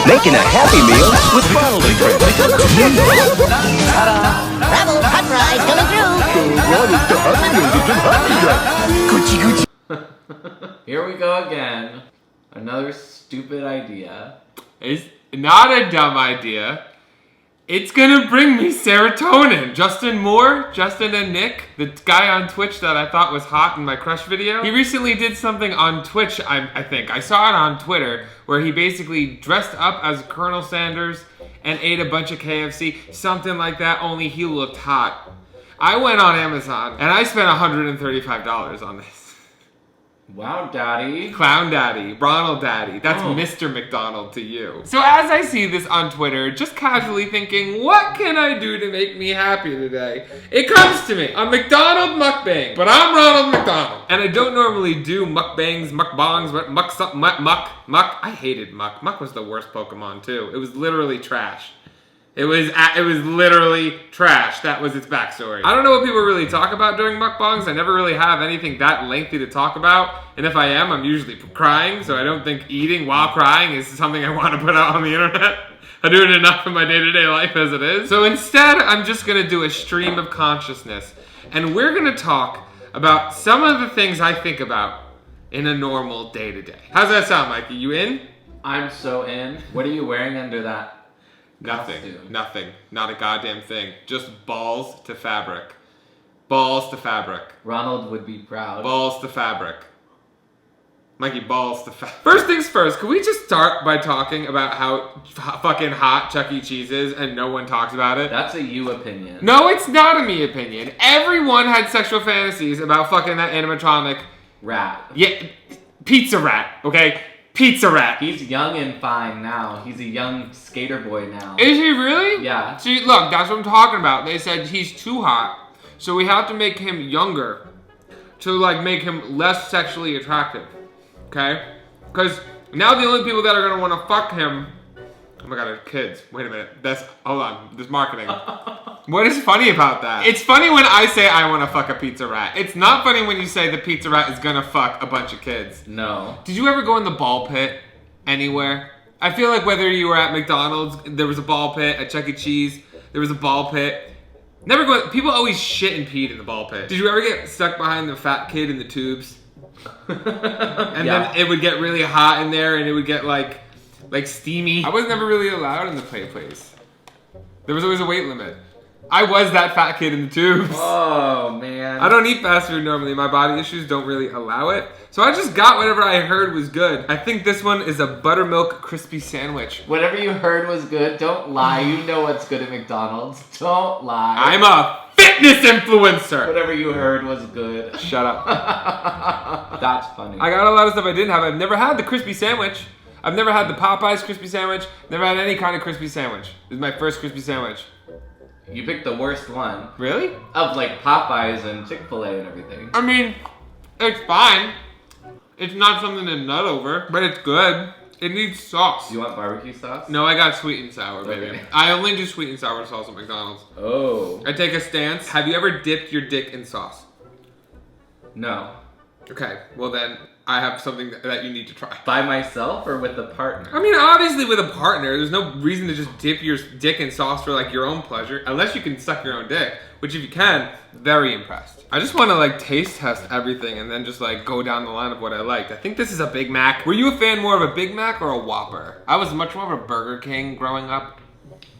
Making a Happy Meal with Ronald and friends. Rebel hot fries coming through. Here we go again. Another stupid idea. It's not a dumb idea. It's gonna bring me serotonin. Justin and Nick, the guy on Twitch that I thought was hot in my crush video, he recently did something on Twitch, I think. I saw it on Twitter, where he basically dressed up as Colonel Sanders and ate a bunch of KFC, something like that, only he looked hot. I went on Amazon, and I spent $135 on this. Wow, Daddy. Clown Daddy, Ronald Daddy, that's Mr. McDonald to you. So as I see this on Twitter, just casually thinking, what can I do to make me happy today? It comes to me, a McDonald mukbang, but I'm Ronald McDonald. And I don't normally do mukbangs, mukbangs, muck. I hated Muck. Muck was the worst Pokemon too. It was literally trash. It was literally trash. That was its backstory. I don't know what people really talk about during mukbangs. I never really have anything that lengthy to talk about. And if I am, I'm usually crying. So I don't think eating while crying is something I want to put out on the internet. I do it enough in my day-to-day life as it is. So instead, I'm just going to do a stream of consciousness. And we're going to talk about some of the things I think about in a normal day-to-day. How's that sound, Mikey? You in? I'm so in. What are you wearing under that? Nothing. Not a goddamn thing. Just balls to fabric. Balls to fabric. Ronald would be proud. Balls to fabric. Mikey, balls to fabric. First things first, can we just start by talking about how fucking hot Chuck E. Cheese is and no one talks about it? That's a you opinion. No, it's not a me opinion. Everyone had sexual fantasies about fucking that animatronic rat. Yeah, pizza rat, okay? Pizza rat. He's young and fine now. He's a young skater boy now. Is he really? Yeah. See, look, that's what I'm talking about. They said he's too hot, so we have to make him younger to, like, make him less sexually attractive. Okay? Because now the only people that are going to want to fuck him... Oh my god, they're kids. Wait a minute. Hold on. There's marketing. What is funny about that? It's funny when I say I want to fuck a pizza rat. It's not funny when you say the pizza rat is gonna fuck a bunch of kids. No. Did you ever go in the ball pit anywhere? I feel like whether you were at McDonald's, there was a ball pit. At Chuck E. Cheese, there was a ball pit. People always shit and peed in the ball pit. Did you ever get stuck behind the fat kid in the tubes? And then it would get really hot in there and it would get like steamy. I was never really allowed in the play place. There was always a weight limit. I was that fat kid in the tubes. Oh, man. I don't eat fast food normally. My body issues don't really allow it. So I just got whatever I heard was good. I think this one is a buttermilk crispy sandwich. Whatever you heard was good. Don't lie. You know what's good at McDonald's. Don't lie. I'm a fitness influencer. Whatever you heard was good. Shut up. That's funny. I got a lot of stuff I didn't have. I've never had the crispy sandwich. I've never had the Popeyes crispy sandwich. Never had any kind of crispy sandwich. This is my first crispy sandwich. You picked the worst one. Really? Of like Popeyes and Chick-fil-A and everything. I mean, it's fine. It's not something to nut over, but it's good. It needs sauce. You want barbecue sauce? No, I got sweet and sour, baby. Okay. I only do sweet and sour sauce at McDonald's. Oh. I take a stance. Have you ever dipped your dick in sauce? No. Okay, well then, I have something that you need to try. By myself or with a partner? I mean, obviously with a partner, there's no reason to just dip your dick in sauce for like your own pleasure, unless you can suck your own dick, which if you can, very impressed. I just want to like taste test everything and then just like go down the line of what I liked. I think this is a Big Mac. Were you a fan more of a Big Mac or a Whopper? I was much more of a Burger King growing up.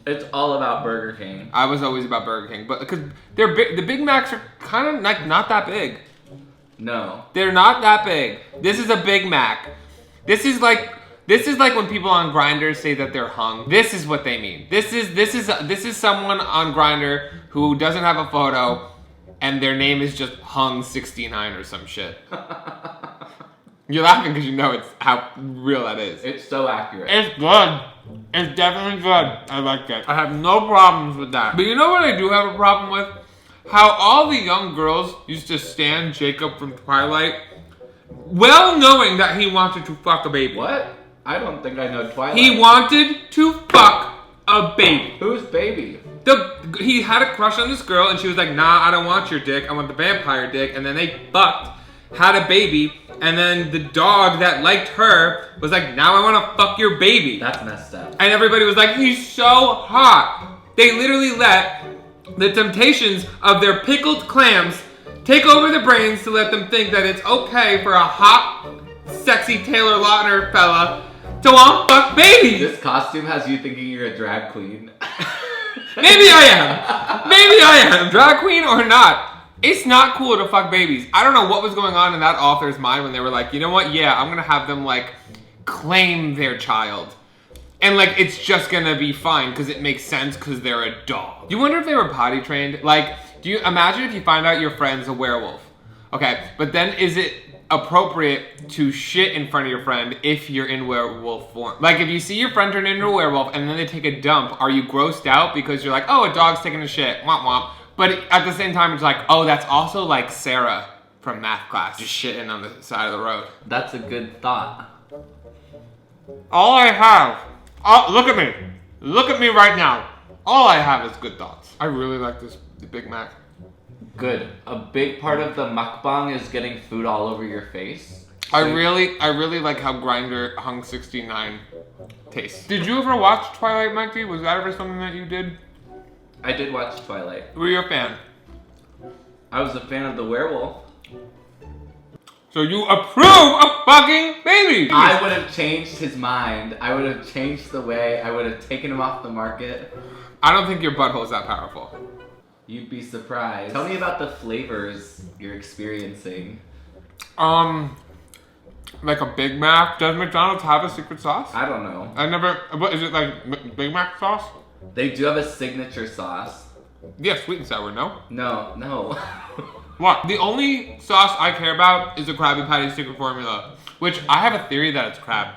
It's all about Burger King. I was always about Burger King, but because the Big Macs are kind of like not that big. No. They're not that big. This is a Big Mac. This is like when people on Grindr say that they're hung. This is what they mean. This is someone on Grindr who doesn't have a photo and their name is just hung 69 or some shit. You're laughing because you know it's how real that is. It's so accurate. It's good. It's definitely good. I like it. I have no problems with that. But you know what I do have a problem with? How all the young girls used to stan Jacob from Twilight, well knowing that he wanted to fuck a baby. What? I don't think I know Twilight. He wanted to fuck a baby. Whose baby? He had a crush on this girl and she was like, nah, I don't want your dick. I want the vampire dick. And then they fucked, had a baby, And then the dog that liked her was like, now I want to fuck your baby. That's messed up. And everybody was like, he's so hot. They literally let the temptations of their pickled clams take over the brains to let them think that it's okay for a hot, sexy Taylor Lautner fella to want to fuck babies. This costume has you thinking you're a drag queen. Maybe I am. Maybe I am. Drag queen or not. It's not cool to fuck babies. I don't know what was going on in that author's mind when they were like, you know what? Yeah, I'm gonna have them like claim their child. And like, it's just gonna be fine because it makes sense because they're a dog. You wonder if they were potty trained? Like, do you imagine if you find out your friend's a werewolf? Okay, but then is it appropriate to shit in front of your friend if you're in werewolf form? Like, if you see your friend turn into a werewolf and then they take a dump, are you grossed out because you're like, oh, a dog's taking a shit, womp womp. But at the same time, it's like, oh, that's also like Sarah from math class, just shitting on the side of the road. That's a good thought. All I have, look at me. Look at me right now. All I have is good thoughts. I really like this Big Mac. Good. A big part of the mukbang is getting food all over your face. I really like how Grindr Hung 69 tastes. Did you ever watch Twilight, Mikey? Was that ever something that you did? I did watch Twilight. Were you a fan? I was a fan of the werewolf. So you approve of fucking babies? I would have changed his mind. I would have changed the way. I would have taken him off the market. I don't think your butthole is that powerful. You'd be surprised. Tell me about the flavors you're experiencing. Like a Big Mac. Does McDonald's have a secret sauce? I don't know. What is it, like Big Mac sauce? They do have a signature sauce. Yeah, sweet and sour, no? No. What? The only sauce I care about is the Krabby Patty secret formula, which I have a theory that it's crab.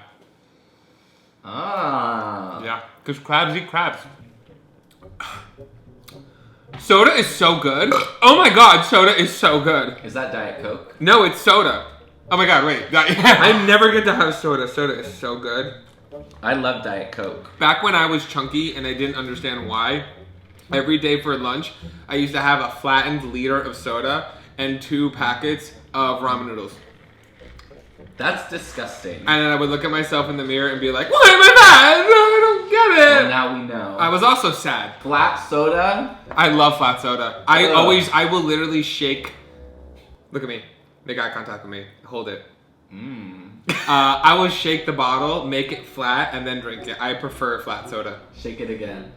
Ah. Yeah, because crabs eat crabs. Soda is so good. Oh my god, soda is so good. Is that Diet Coke? No, it's soda. Oh my god, wait. I never get to have soda. Soda is so good. I love Diet Coke. Back when I was chunky and I didn't understand why, every day for lunch, I used to have a flattened liter of soda and 2 packets of ramen noodles. That's disgusting. And then I would look at myself in the mirror and be like, why am I fat? No, I don't get it. Well, now we know. I was also sad. Flat soda? I love flat soda. I will literally shake. Look at me. Make eye contact with me. Hold it. I will shake the bottle, make it flat, and then drink it. I prefer flat soda. Shake it again.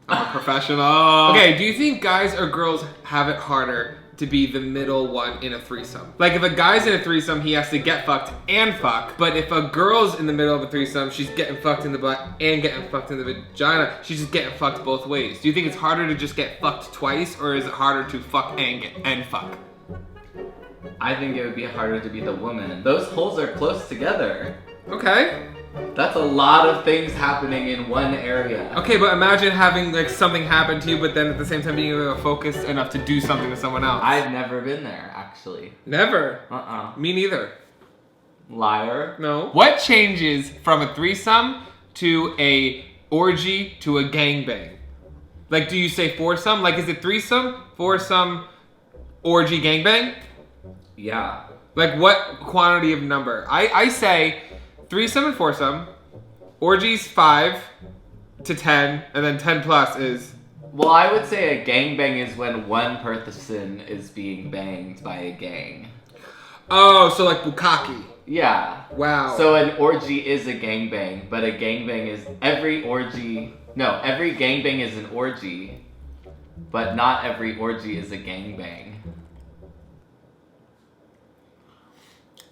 I'm a professional. Okay, do you think guys or girls have it harder to be the middle one in a threesome? Like, if a guy's in a threesome, he has to get fucked and fuck. But if a girl's in the middle of a threesome, she's getting fucked in the butt and getting fucked in the vagina. She's just getting fucked both ways. Do you think it's harder to just get fucked twice, or is it harder to fuck and fuck? I think it would be harder to be the woman. Those holes are close together. Okay. That's a lot of things happening in one area. Okay, but imagine having like something happen to you, but then at the same time being able to focus enough to do something to someone else. I've never been there, actually. Never. Uh-uh. Me neither. Liar. No. What changes from a threesome to a orgy to a gangbang? Like, do you say foursome? Like, is it threesome, foursome, orgy, gangbang? Yeah. Like, what quantity of number? I say threesome and foursome, orgies 5 to 10, and then 10 plus is... Well, I would say a gangbang is when one person is being banged by a gang. Oh, so like bukkake. Yeah. Wow. So an orgy is a gangbang, but a gangbang is every gangbang is an orgy, but not every orgy is a gangbang.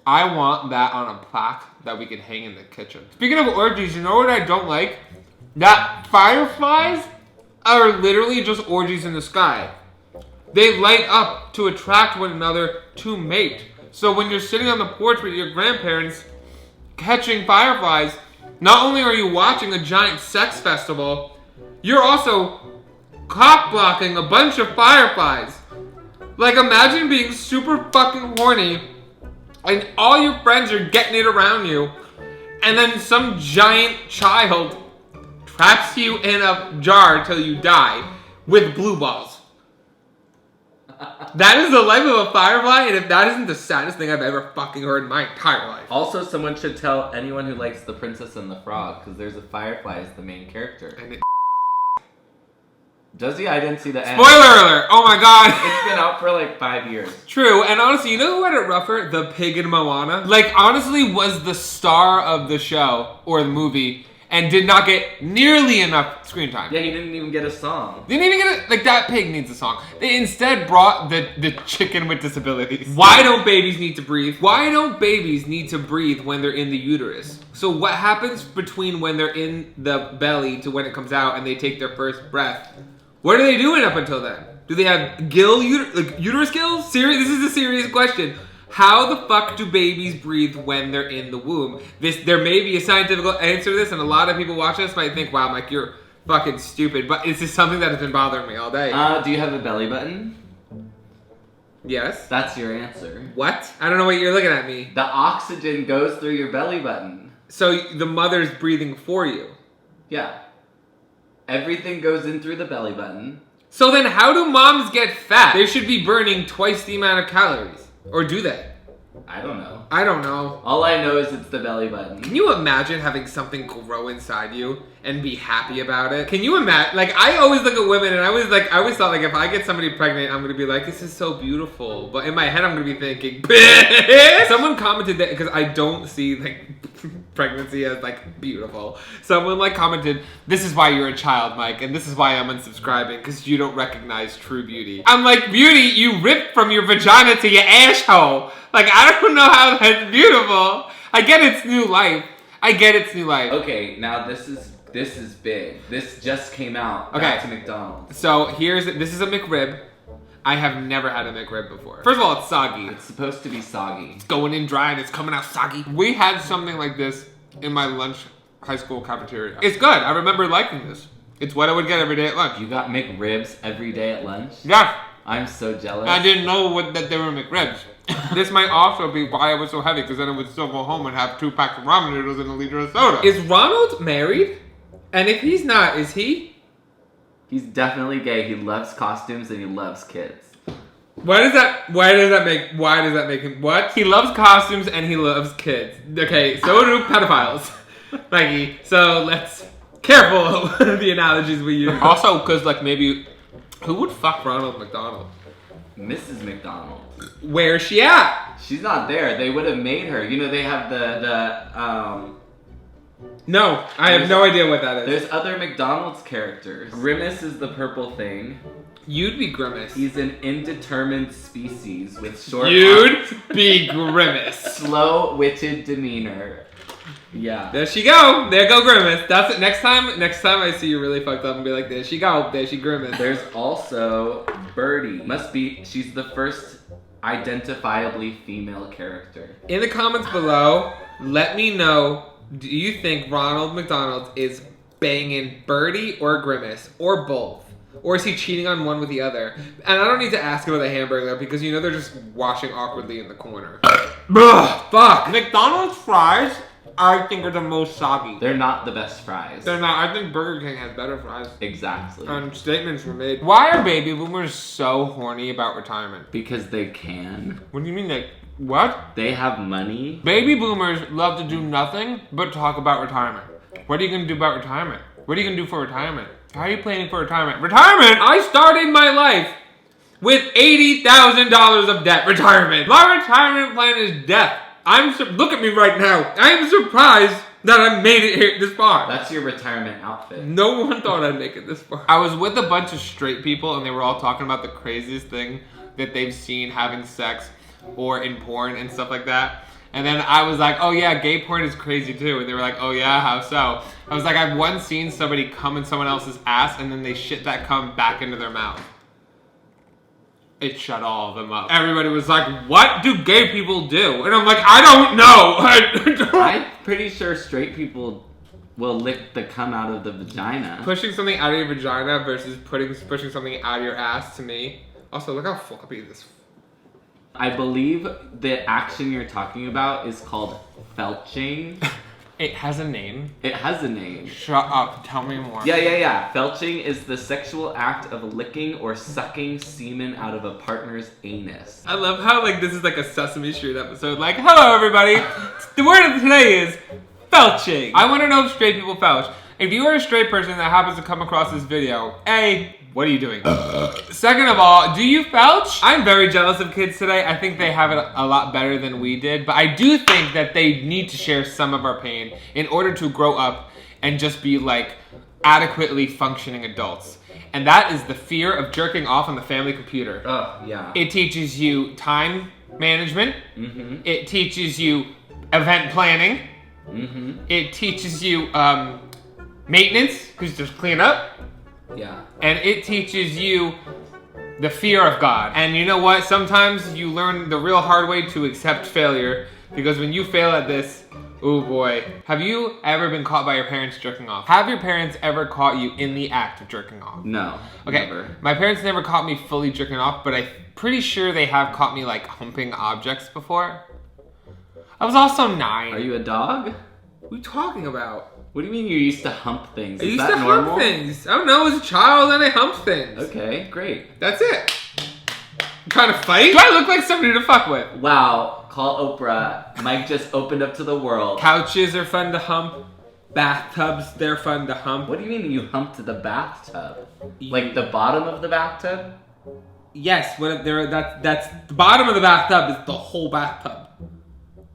I want that on a plaque that we can hang in the kitchen. Speaking of orgies, you know what I don't like? That fireflies are literally just orgies in the sky. They light up to attract one another to mate. So when you're sitting on the porch with your grandparents catching fireflies, not only are you watching a giant sex festival, you're also cock blocking a bunch of fireflies. Like, imagine being super fucking horny and all your friends are getting it around you, and then some giant child traps you in a jar till you die with blue balls. That is the life of a firefly, and if that isn't the saddest thing I've ever fucking heard in my entire life. Also, someone should tell anyone who likes The Princess and the Frog, because there's a firefly as the main character. And it Does he? I didn't see the end. Spoiler alert! Oh my god! It's been out for like 5 years. True, and honestly, you know who had it rougher? The pig in Moana. Like, honestly, was the star of the show, or the movie, and did not get nearly enough screen time. Yeah, he didn't even get a song. Didn't even get it. Like, that pig needs a song. They instead brought the chicken with disabilities. Why don't babies need to breathe? Why don't babies need to breathe when they're in the uterus? So what happens between when they're in the belly to when it comes out and they take their first breath? What are they doing up until then? Do they have uterus gills? This is a serious question. How the fuck do babies breathe when they're in the womb? There may be a scientific answer to this, and a lot of people watching this might think, wow, Mike, you're fucking stupid. But it's just something that has been bothering me all day. Do you have a belly button? Yes. That's your answer. What? I don't know what you're looking at me. The oxygen goes through your belly button. So the mother's breathing for you. Yeah. Everything goes in through the belly button. So then how do moms get fat? They should be burning twice the amount of calories. Or do they? I don't know. I don't know. All I know is it's the belly button. Can you imagine having something grow inside you and be happy about it? Can you imagine? Like, I always look at women and I always thought, like, if I get somebody pregnant, I'm gonna be like, this is so beautiful. But in my head, I'm gonna be thinking, bitch! Someone commented that, because I don't see, like, pregnancy as, like, beautiful. Someone, like, commented, this is why you're a child, Mike, and this is why I'm unsubscribing, because you don't recognize true beauty. I'm like, beauty, you ripped from your vagina to your asshole. Like, I don't know how that's beautiful. I get it's new life. Okay, now this is big. This just came out. Okay. Back to McDonald's. So this is a McRib. I have never had a McRib before. First of all, it's soggy. It's supposed to be soggy. It's going in dry and it's coming out soggy. We had something like this in my high school cafeteria. It's good. I remember liking this. It's what I would get every day at lunch. You got McRibs every day at lunch? Yeah. I'm so jealous. I didn't know that they were McRibs. This might also be why it was so heavy, because then I would still go home and have 2 packs of ramen noodles and a liter of soda. Is Ronald married? And if he's not, is he? He's definitely gay. He loves costumes and he loves kids. Why does that make him what? He loves costumes and he loves kids. Okay, so do pedophiles. Maggie. So let's careful the analogies we use. Also, because like maybe who would fuck Ronald McDonald? Mrs. McDonald. Where's she at? She's not there. They would have made her. You know, they have No, I have no idea what that is. There's other McDonald's characters. Grimace is the purple thing. You'd be Grimace. He's an indeterminate species with short You'd be Grimace. Slow-witted demeanor. Yeah. There she go. There go Grimace. That's it. Next time I see you really fucked up and be like, there she go. There she Grimace. There's also Birdie. She's the first identifiably female character. In the comments below, let me know, do you think Ronald McDonald is banging Birdie or Grimace? Or both? Or is he cheating on one with the other? And I don't need to ask about the hamburger because you know they're just washing awkwardly in the corner. Ugh, fuck. McDonald's fries, I think, are the most soggy. They're not the best fries. They're not. I think Burger King has better fries. Exactly. Statements were made. Why are baby boomers so horny about retirement? Because they can. What do you mean what? They have money. Baby boomers love to do nothing but talk about retirement. What are you going to do about retirement? What are you going to do for retirement? How are you planning for retirement? Retirement! I started my life with $80,000 of debt. Retirement. My retirement plan is death. Look at me right now. I am surprised that I made it here this far. That's your retirement outfit. No one thought I'd make it this far. I was with a bunch of straight people and they were all talking about the craziest thing that they've seen having sex or in porn and stuff like that. And then I was like, oh yeah, gay porn is crazy too. And they were like, oh yeah, how so? I was like, I've once seen somebody cum in someone else's ass and then they shit that cum back into their mouth. It shut all of them up. Everybody was like, what do gay people do? And I'm like, I don't know. I'm pretty sure straight people will lick the cum out of the vagina. Pushing something out of your vagina versus pushing something out of your ass, to me. Also, look how floppy this. I believe the action you're talking about is called felching. It has a name. It has a name. Shut up. Tell me more. Yeah. Felching is the sexual act of licking or sucking semen out of a partner's anus. I love how like this is like a Sesame Street episode. Like, hello everybody. The word of today is felching. I want to know if straight people felch. If you are a straight person that happens to come across this video, A, what are you doing? Second of all, do you felch? I'm very jealous of kids today. I think they have it a lot better than we did, but I do think that they need to share some of our pain in order to grow up and just be like adequately functioning adults. And that is the fear of jerking off on the family computer. Oh, yeah. It teaches you time management. Mm-hmm. It teaches you event planning. Mm-hmm. It teaches you maintenance, because just clean up. Yeah. And it teaches you the fear of God. And you know what? Sometimes you learn the real hard way to accept failure, because when you fail at this, oh boy. Have you ever been caught by your parents jerking off? Have your parents ever caught you in the act of jerking off? No. Okay, Never. My parents never caught me fully jerking off, but I'm pretty sure they have caught me like humping objects before. I was also 9. Are you a dog? What are you talking about? What do you mean you used to hump things? I Is used that to normal? hump things. I don't know, as a child and I humped things. Okay, great. That's it. You trying to fight? Do I look like somebody to fuck with? Wow, call Oprah. Mike just opened up to the world. Couches are fun to hump. Bathtubs, they're fun to hump. What do you mean you humped the bathtub? Like the bottom of the bathtub? Yes, that's the bottom of the bathtub is the whole bathtub.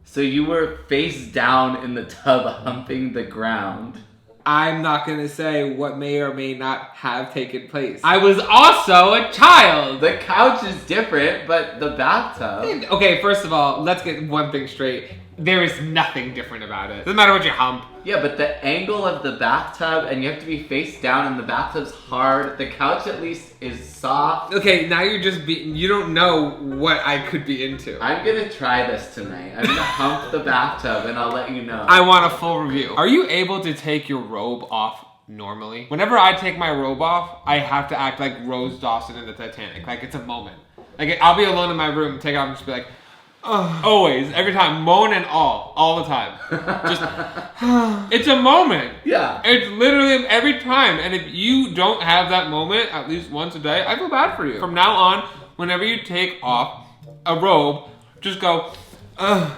So you were face down in the tub humping the ground. I'm not gonna say what may or may not have taken place. I was also a child. The couch is different, but the bathtub... Okay, first of all, let's get one thing straight. There is nothing different about it. Doesn't matter what you hump. Yeah, but the angle of the bathtub, and you have to be face down, and the bathtub's hard. The couch at least is soft. Okay, now you're just you don't know what I could be into. I'm gonna try this tonight. I'm gonna hump the bathtub, and I'll let you know. I want a full review. Are you able to take your robe off normally? Whenever I take my robe off, I have to act like Rose Dawson in the Titanic. Like, it's a moment. Like, I'll be alone in my room, take it off, and just be like, oh. Always, every time, moan and all the time. Just, it's a moment. Yeah. It's literally every time. And if you don't have that moment at least once a day, I feel bad for you. From now on, whenever you take off a robe, just go, ugh.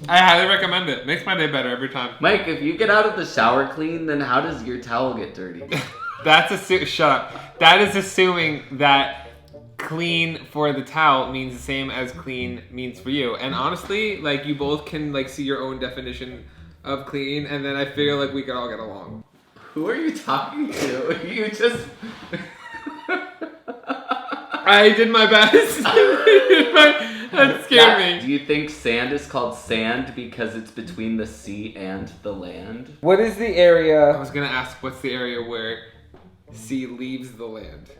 I highly recommend it. Makes my day better every time. Mike, if you get out of the shower clean, then how does your towel get dirty? Shut up. That is assuming that clean for the towel means the same as clean means for you. And honestly, like, you both can like see your own definition of clean, and then I feel like we could all get along. Who are you talking to? You just... I did my best. That scared me. Do you think sand is called sand because it's between the sea and the land? What is the area? I was gonna ask what's the area where sea leaves the land.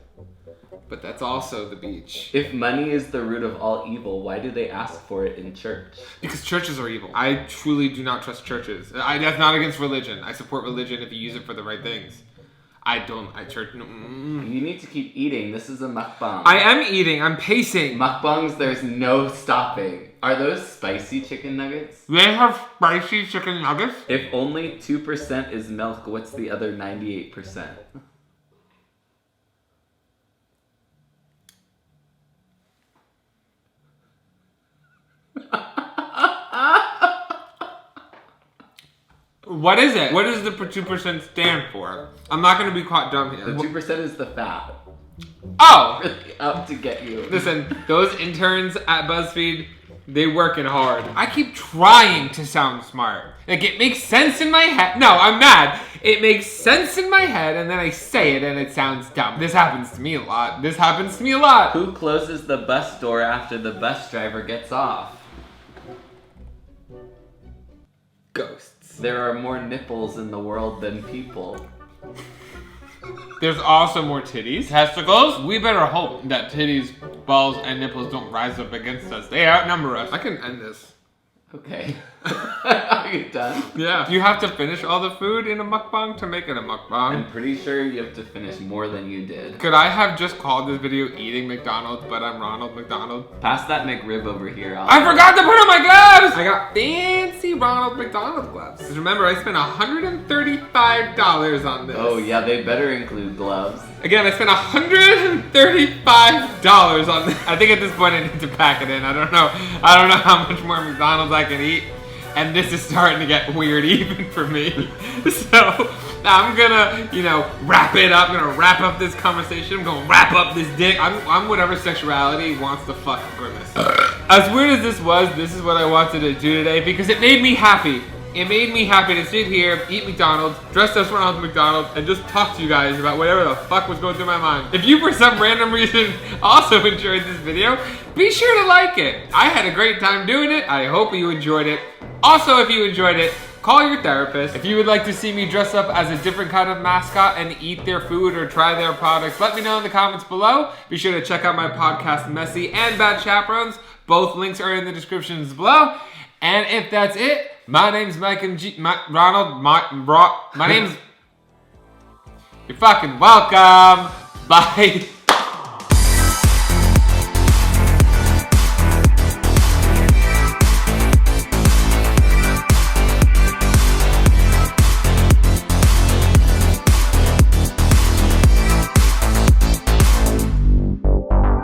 But that's also the beach. If money is the root of all evil, why do they ask for it in church? Because churches are evil. I truly do not trust churches. That's not against religion. I support religion if you use it for the right things. You need to keep eating. This is a mukbang. I am eating. I'm pacing. Mukbangs, there's no stopping. Are those spicy chicken nuggets? They have spicy chicken nuggets? If only 2% is milk, what's the other 98%? What is it? What does the 2% stand for? I'm not going to be caught dumb here. The 2% is the fat. Oh! Really out to get you. Listen, those interns at BuzzFeed, they working hard. I keep trying to sound smart. Like, it makes sense in my head. No, I'm mad. It makes sense in my head, and then I say it, and it sounds dumb. This happens to me a lot. Who closes the bus door after the bus driver gets off? Ghosts. There are more nipples in the world than people. There's also more titties. Testicles? We better hope that titties, balls, and nipples don't rise up against us. They outnumber us. I can end this. Okay. Are you done? Yeah. You have to finish all the food in a mukbang to make it a mukbang. I'm pretty sure you have to finish more than you did. Could I have just called this video Eating McDonald's, but I'm Ronald McDonald? Pass that McRib over here. I forgot to put on my gloves! I got fancy Ronald McDonald gloves. Just remember, I spent $135 on this. Oh yeah, they better include gloves. Again, I spent $135 on this. I think at this point I need to pack it in. I don't know how much more McDonald's I can eat. And this is starting to get weird even for me. So I'm gonna, wrap it up. I'm gonna wrap up this conversation. I'm gonna wrap up this dick. I'm whatever sexuality wants to fuck Grimace. As weird as this was, this is what I wanted to do today because it made me happy. It made me happy to sit here, eat McDonald's, dress as Ronald McDonald, and just talk to you guys about whatever the fuck was going through my mind. If you, for some random reason, also enjoyed this video, be sure to like it. I had a great time doing it. I hope you enjoyed it. Also, if you enjoyed it, call your therapist. If you would like to see me dress up as a different kind of mascot and eat their food or try their products, let me know in the comments below. Be sure to check out my podcast, Messy and Bad Chaperones. Both links are in the descriptions below. And if that's it, my name's MikeMG. My name's. You're fucking welcome. Bye.